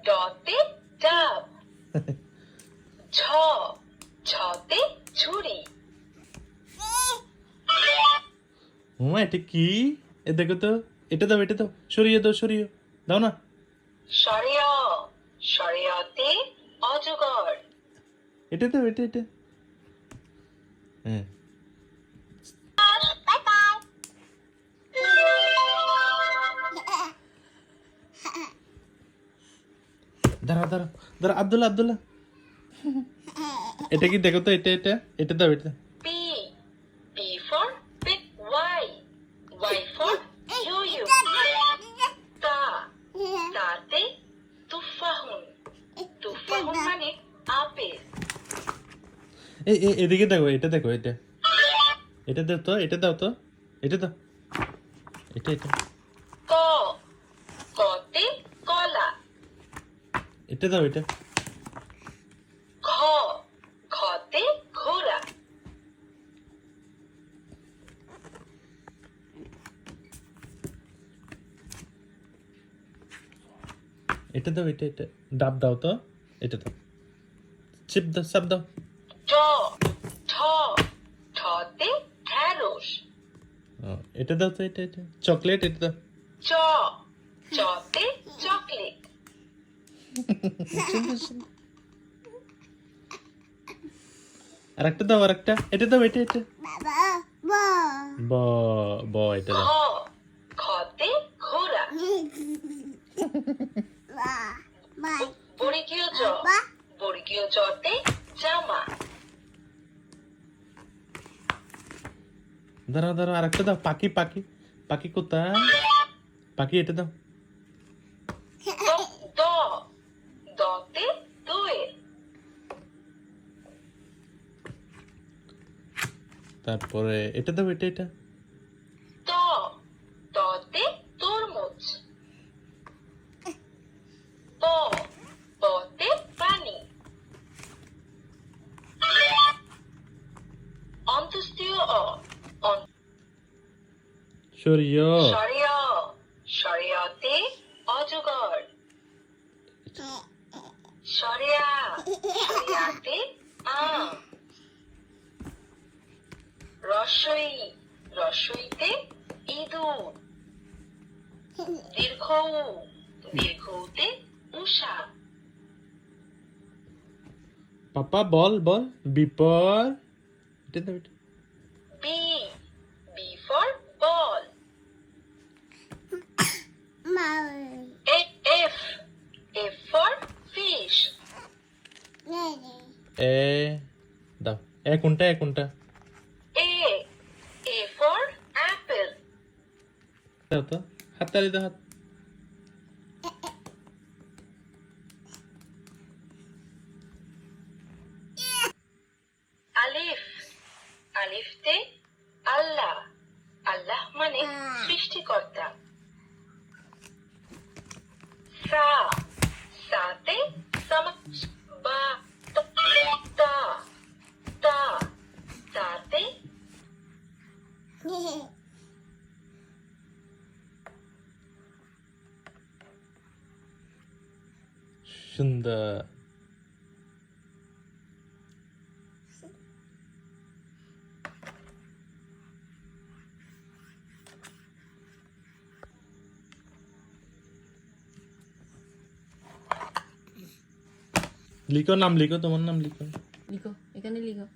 ডতে ডাব ঝ ঝতে ঝুড়ি হুমা এটা কি? এ দেখো তো, এটা দাও, এটা দাও, সরিয়ে দাও, সরিয়ে দাও না। সরেয় সরেয়তে অজগর এটা দাও, এটা এটা। হ্যাঁ, দাঁড়া দাঁড়া দাঁড়া, আব্দুল্লাহ আব্দুল্লাহ, এটা কি দেখো তো, এটা এটা, এটা দাও, এটা। P P for pick Y Y for you তা তাতে তুফাহুন তুফাহুন মানে আপেল এদিকে দেখো, এটা দেখো, এটা এটা দাও তো, এটা দাও তো, এটা দাও, এটা এটা, ক কতে কলা এটা দাও, এটা। ঘ ঘতে ঘোড়া এটা দাও, এটা এটা, ডাব দাও তো, এটা দাও, চিপ দাও, সাপ দাও। ঠ ঠ ঠতে ঢেঁড়স ও, এটা দাও তো, এটা এটা, চকলেট, এটা দাও। চ চতে চকলেট আর একটা দাও, আর একটা, এটা দাও, এটা এটা, ব ব, এটা ঘ দাও। খতে ঘোড়া বর্গীয় জ বর্গীয় জতে জামা দাঁড়াও দাঁড়াও, আর একটা দাও, পাখি পাখি, পাখি কোথায়? পাখি, এটা দাও। দ দতে দোয়েল তারপরে এটা দাও, এটা এটা, ত ততে তরমুজ প পতে পানি অন্তস্তীয় অ সরিয়। সরেয় সরেয়তে অজগর সরেয়া সরেয়াতে আম রসই রসইতে ইঁদুর দীর্ঘ উ দীর্ঘতে উষা পাপা বল বল, বিপর, এটা দাও, এটা। B B for ball F F for fish A দাও, এ কোনটা, এ কোনটা? এ এ ফর অ্যাপেল দাও তো, হাত তালি দাও, হাত। আলিফ আলিফতে আল্লাহ আল্লাহ মানে সৃষ্টিকর্তা সা সাতে বা তা তা তাতে সুন্দর। লিখো, নাম লিখো, তোমার নাম লিখো। লিখো, এখানে লিখো।